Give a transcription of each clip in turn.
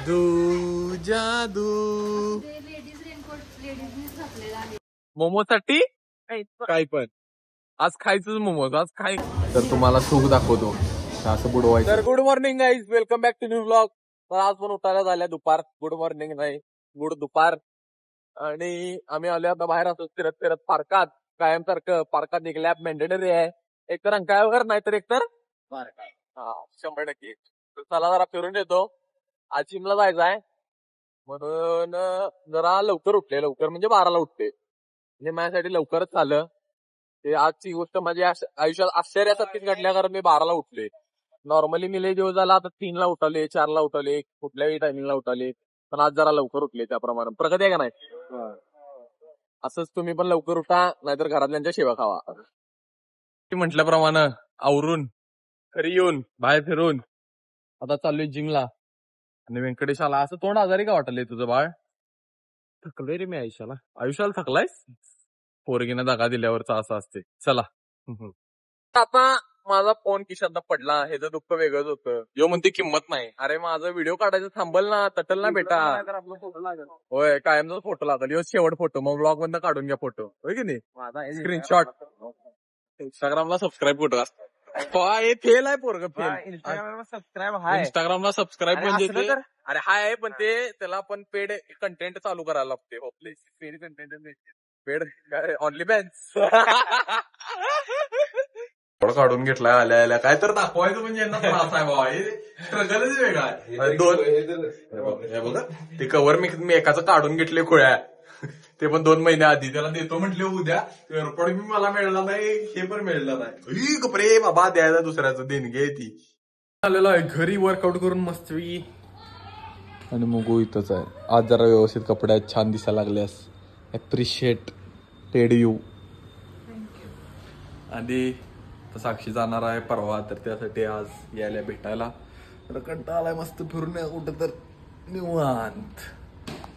जादू जादू मोमोज साठी काही पण आज खायचंच मोमोज आज खाय तर तुम्हाला सुख दाखवतो असं बुडवायचं. तर good morning guys, welcome back to new vlog. तर आज पण उठायला झाल्या दुपार. गुड मॉर्निंग नाही, गुड दुपार. आणि आम्ही आलो आता बाहेर असतो फिरत फिरत पार्कात. कायम सारखं पार्कात निघल्या मॅन्डेटरी आहे. एकतर अंकाळ्यावर नाहीतर एकतर पार्कात. हा 100%. चला जरा फिरून येतो. आज जिमला जायचं आहे म्हणून जरा लवकर उठले. लवकर म्हणजे 12ला उठते. म्हणजे माझ्यासाठी लवकरच झालं. ते आजची गोष्ट माझ्या आयुष्यात आश्चर्यासारखीच घडल्या, कारण मी 12ला उठले. नॉर्मली मी लय दिवस झाला आता 3ला उठवले, 4ला उठवले, कुठल्याही टायमिंगला उठवले. पण आज जरा लवकर उठले. त्याप्रमाणे प्रगती आहे का नाही? असंच तुम्ही पण लवकर उठा, नाहीतर घरातल्यांच्या सेवा खावा. म्हटल्याप्रमाणे आवरून घरी येऊन बाहेर फिरून आता चाललोय जिमला. आणि व्यंकटेश आला. असं तोंड आजारी का वाटलंय तुझं बाळ? थकलोय रे मी आयुष्याला थकलायस? पोरगीनं दगा दिल्यावरच असं असते. चला आता माझा फोन खिशात पडला, ह्याचं दुःख वेगळंच होतं. यो म्हणते किंमत नाही. अरे माझा व्हिडिओ काढायचं थांबल ना, तटल ना बेटा. होय, कायमचा फोटो लागल. यो शेवट फोटो, मग ब्लॉग मधनं काढून घ्या फोटो, होय की नाही? स्क्रीनशॉट. इंस्टाग्रामला सबस्क्राईब कुठं असतं? हे फेल आहे पोरग, फेल. इंस्टाग्रामला सबस्क्राईब म्हणजे अरे हाय आहे, पण ते त्याला पण पेड कंटेंट चालू करायला लागते. Hopeless paid content, paid only Benz काढून घेतलाय आल्या आल्या. काय तर दाखवायचं म्हणजे यांना त्रास आहे बाबा. हे स्ट्रगलच वेगळा आहे. बघा ते कव्हर मी एकाचं काढून घेतले खोळ्या, ते पण 2 महिन्या आधी. त्याला देतो म्हटले उद्या, एअरपोर्ट मी मला मिळणार नाही, हे पण मिळणार नाही. कपडे बाबा द्यायला दुसऱ्याचं देणगी आहे ती. आलेलो आहे घरी वर्कआउट करून मस्तवी. आणि मग इथंच आहे. आज जरा व्यवस्थित कपडे आहेत, छान दिसायला लागल्यास. Appreciate Ted you. आणि साक्षी जाणार आहे परवा, तर त्यासाठी आज यायला भेटायला. तर कंटाळा आलाय मस्त फिरून कुठं तर निवांत.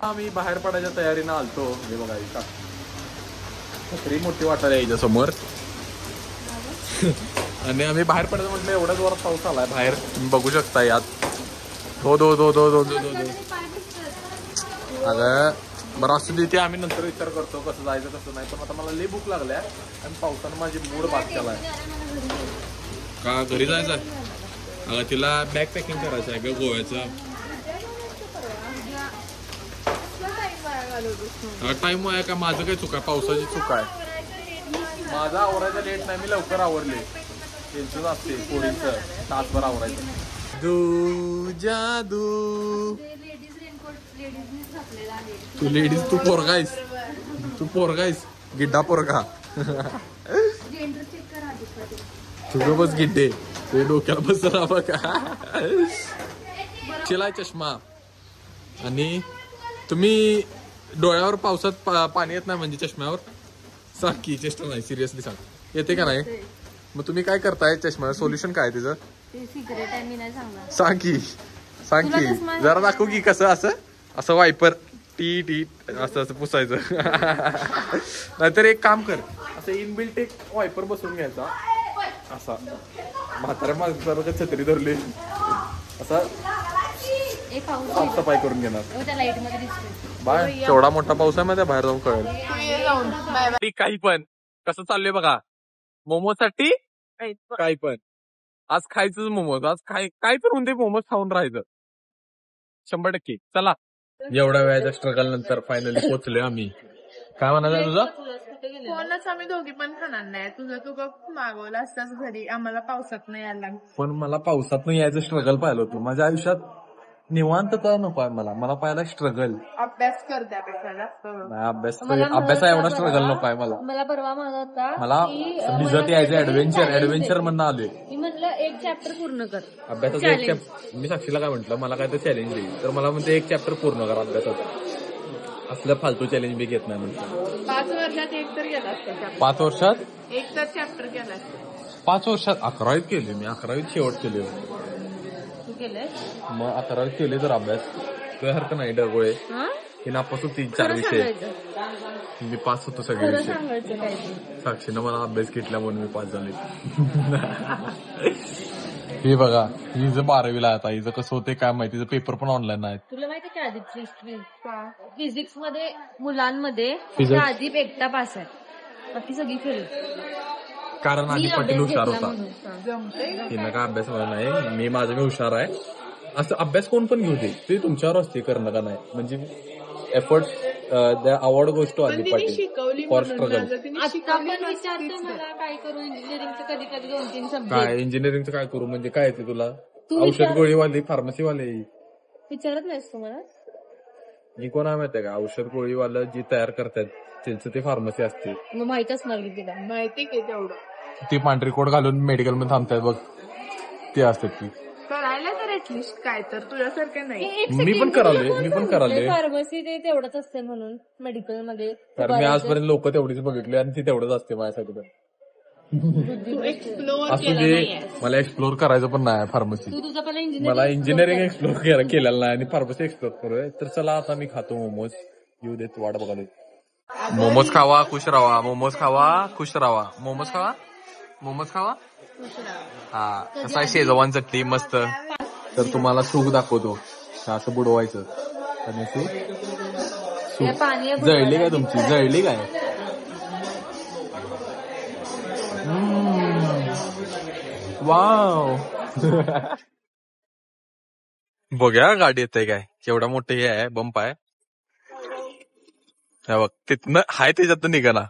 आम्ही बाहेर पडायच्या तयारीनं आलतो. हे बघा छत्री मोठी वाटायला यायच्या समोर. आणि आम्ही बाहेर पडायचं म्हटलं, एवढ्या जोरात पाऊस आलाय बाहेर, तुम्ही बघू शकता. यात धो धो धो धो धो धो धो. अगं बरं असू दे, ते आम्ही नंतर विचार करतो कसं जायचं कसं नाही. पण आता मला लई भूक लागल्या आणि पावसानं माझी मूड बाद केलाय. का घरी जायचं आहे? तिला बॅग पॅकिंग करायचं आहे ग गोव्याचं. टाइम आहे का? माझं काही चूक आहे? पावसाची चूक आहे. माझा आवरायचं लेट नाही, मी लवकर आवरले. त्यांचंच असते पोरींचं तासभर आवरायचं. जादू जादू तू लेडीज, तू पोरगायस, तू पोरगायस, गिड्डा पोरगा. तुझं बस गिड्डे, ते डोक्याला बसला बघा. चिलाय चष्मा. आणि तुम्ही डोळ्यावर पावसात पाणी येत नाही म्हणजे चष्म्यावर? सांग की, चेष्टा नाही, सिरियसली सांग, येते का नाही? मग तुम्ही काय करताय चष्म्यावर? सोल्युशन काय तिचं? सांग की, सांग की जरा, दाखवू की कसं. असं असं वायपर टी टी असं असं पुसायचं. नाहीतर एक काम कर, असं इनबिल्ट एक वायपर बसवून घ्यायचा. असा म्हाताऱ्या माणसाला छत्री धरली, असा साफसफाई करून घेणार. बाय तेवढा मोठा पाऊस आहे मध्ये, बाहेर जाऊन कळेल. काही पण कसं चाललंय बघा. मोमोज साठी काही पण आज खायचंच मोमोज. आज काय तर म्हणते, मोमोज खाऊन राहायचं 100%. चला, एवढ्या वेळाच्या स्ट्रगल नंतर फायनली पोहोचलोय आम्ही. काय म्हणायचं तुझं? फोनच आम्ही दोघी पण खाणार नाही. तुझं तू गप मागवलं असताच घरी, आम्हाला पावसात नाही यायला. पण मला पावसात नाही यायचं स्ट्रगल पाहिलं होतं. माझ्या आयुष्यात निवांतता नको आहे मला. मला पाहिला स्ट्रगल. अभ्यास कर त्यापेक्षा जास्त. अभ्यासा एवढा स्ट्रगल नको आहे मला. मला परवा माझा होता, मला भिजत यायचं ऍडव्हेंचर म्हणून आलोय. मी म्हटलं एक चॅप्टर पूर्ण कर अभ्यासाचं एक चॅप्टर. मी साक्षीला काय म्हटलं, मला काय तर चॅलेंज देईल, तर मला म्हणते एक चॅप्टर पूर्ण कर अभ्यासाचं. असलं फालतू चॅलेंज बी घेत नाही म्हटलं. 5 वर्षात एक तर गेला असता. 5 वर्षात एक तर चॅप्टर केला. 5 वर्षात 11वीत केले मी. 11वीत शेवट केले. तू केलंय मग 11वीत केले तर अभ्यास तुझ्यासारखं नाही. डगोळे ही नापास होती 4 विषय, मी पास होतो सगळे विषय. साक्षीनं मला अभ्यास घेतला म्हणून मी पास झाले. हे बघा हिचं 12वीला आता हिचं कसं होते काय माहिती, तिचं पेपर पण ऑनलाईन आहे. तुला माहिती का आदिप फिजिक्स मध्ये मुलांमध्ये Physics? आदिप एकटा पास आहे, बाकी सगळी फेल. कारण आधी पाटील हुशार होता. जमतंय तिनं काय अभ्यास मला नाही, मी हुशार आहे. असं अभ्यास कोण पण घेऊ दे, ते तुमच्यावर असते करणं का नाही. म्हणजे एफर्ट आवड गोष्ट पण आधी तिने पाटील शिकवली फॉर म्हणून स्ट्रगल. माझं तिने आता शिकवली पण नसतीच विचारते ना. मला काय करू इंजिनिअरिंगचं, कधी कधी 2-3 सब्जेक्ट. काय इंजिनिअरिंगचं काय करू म्हणजे काय येते तुला? तू औषध विचार- गोळीवाले फार्मसीवाले. विचारत नाहीस तुम्हाला? मी कोणा माहितीये का, औषध गोळीवालं जी तयार करतात त्यांचं ते फार्मसी असते. मग माहित असणार की तिला. माहिती की तेवढं ती पांढरी कोट घालून मेडिकल मध्ये थांबतात बघ, ते असतात ती. करायला तर ऍटलिस्ट काय तर तुझ्यासारखं नाही. मी पण कराले. फार्मसी ते तेवढंच असते म्हणून मेडिकल मध्ये. कारण मी आजपर्यंत लोक तेवढीच बघितली आणि ती तेवढंच असते माझ्यासाठी. पण तू एक्सप्लोअर असू केला दे, नाहीये. मला एक्सप्लोर करायचं पण नाही फार्मसी. तू तुझं पहिला मला इंजिनिअरिंग एक्सप्लोर केलेलं नाही आणि फार्मसी एक्सप्लोर करूया. तर चला आता मी खातो मोमोज, येऊ देत वाट बघालो. मोमोज खावा खुश राहा, मोमोज खावा खुश राहा, मोमोज खावा. हा कसा शेजवान चटणी मस्त. तर तुम्हाला सूप दाखवतो, असं बुडवायचं आणि सूप. पाणी जळली काय तुमची, जळली काय? वाव. बघा गाडी येते काय, केवढा मोठे हे आहे, बंप आहे. हे बघ तिथनं हाय त्याच्यात निघा.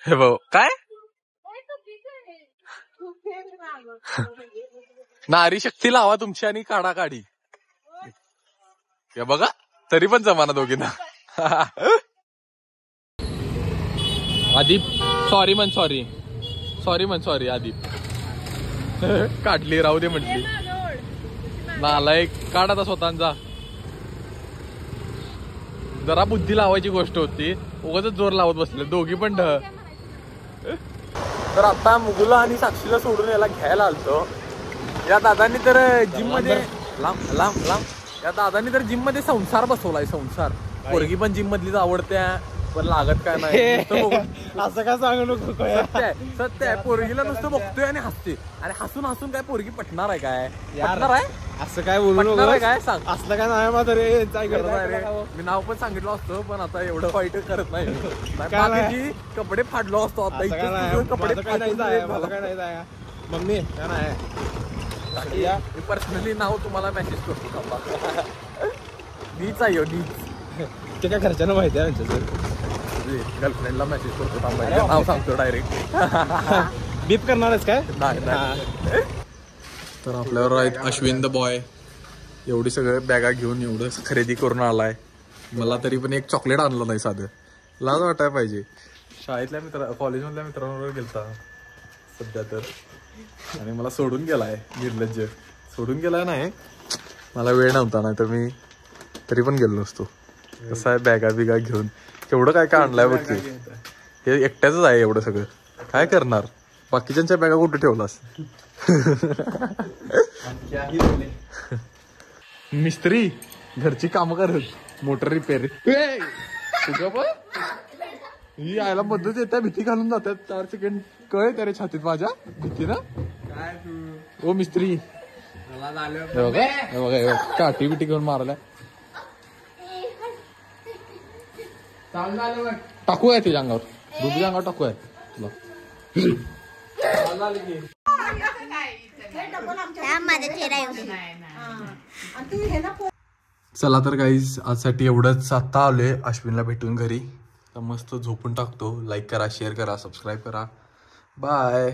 हे बघ काय नारी शक्ती लावा तुमची आणि काढा गाडी. हे बघा तरी पण जमाना दोघींना. आदिप सॉरी म्हण आदिप. काढली राहू दे म्हटली. नालायक काढ आता स्वतःचा. जरा बुद्धी लावायची गोष्ट होती, उगाच जोर लावत बसले दोघी पण. तर आता मुगुला आणि साक्षीला सोडून याला घ्यायला आलतो. या दादांनी तर जिम मध्ये लांब या दादांनी तर जिम मध्ये संसार बसवलाय. संसार पोरगी पण जिम मधलीच आवडत्या, पण लागत काय नाही. असं काय सांगू नको. सत्य आहे. पोरगीला नुसतं बघतोय आणि हसते, आणि हसून काय पोरगी पटणार आहे काय? पटणार आहे? असं काय बोलू पटणार आहे नको. काय सांग. असलं काय नाही माझं रे. मी नाव पण सांगितलं असतं, पण आता एवढं वाईट करत नाही. काय नाही. बाकीची कपडे फाडलो असतो आता. असं काय इथं नाही. तुझं कपडे माझं काय नाही फाडून जाय, मला. माझं काय नाही जाय. मम्मी काय नाही. या. मी पर्सनली नाव तुम्हाला मेसेज करतो थांबा. नीच आहे हो, नीच. ते काय घरच्यांना माहिती आहे आमच्या. गर्लफ्रेंडला मेसेज करतो थांबा, नाव सांगतो डायरेक्ट. बीप करणार आहेस काय? नाही. तर आपल्यावर आहेत अश्विन द बॉय. एवढी सगळं बॅगा घेऊन एवढं खरेदी करून आलाय. मला तरी पण एक चॉकलेट आणलं नाही साधं. लाज वाटायला पाहिजे. शाळेतल्या कॉलेजमधल्या मित्रांवर गेलता सध्या तर, आणि मला सोडून गेलाय. निर्लज्ज सोडून गेलाय. नाही मला वेळ नव्हता, नाही तर मी तरी पण गेलो नसतो. कसं आहे बॅगा बिगा घेऊन एवढं काय आणलंय बघ ते. हे एकट्याच आहे एवढं सगळं, काय करणार? बाकीच्यांच्या बॅगा कुठे ठेवलास? मिस्त्री घरची कामं करत, मोटर रिपेअर. तुझं पण ही आयला मदत येत्या, भीती घालून जातात. 4 सेकंड कळे त्या रे छातीत माझ्या भीती ना. ओ मिस्त्री बघा काठी बिटी घेऊन मारल्या. टाकूया त्याच्या अंगावर, दुसऱ्या अंगावर टाकूया तुला. चला तर गाईज आजसाठी एवढंच. आता आलोय अश्विनला भेटून घरी. तर मस्त झोपून टाकतो. लाईक करा, शेअर करा, सबस्क्राईब करा. बाय.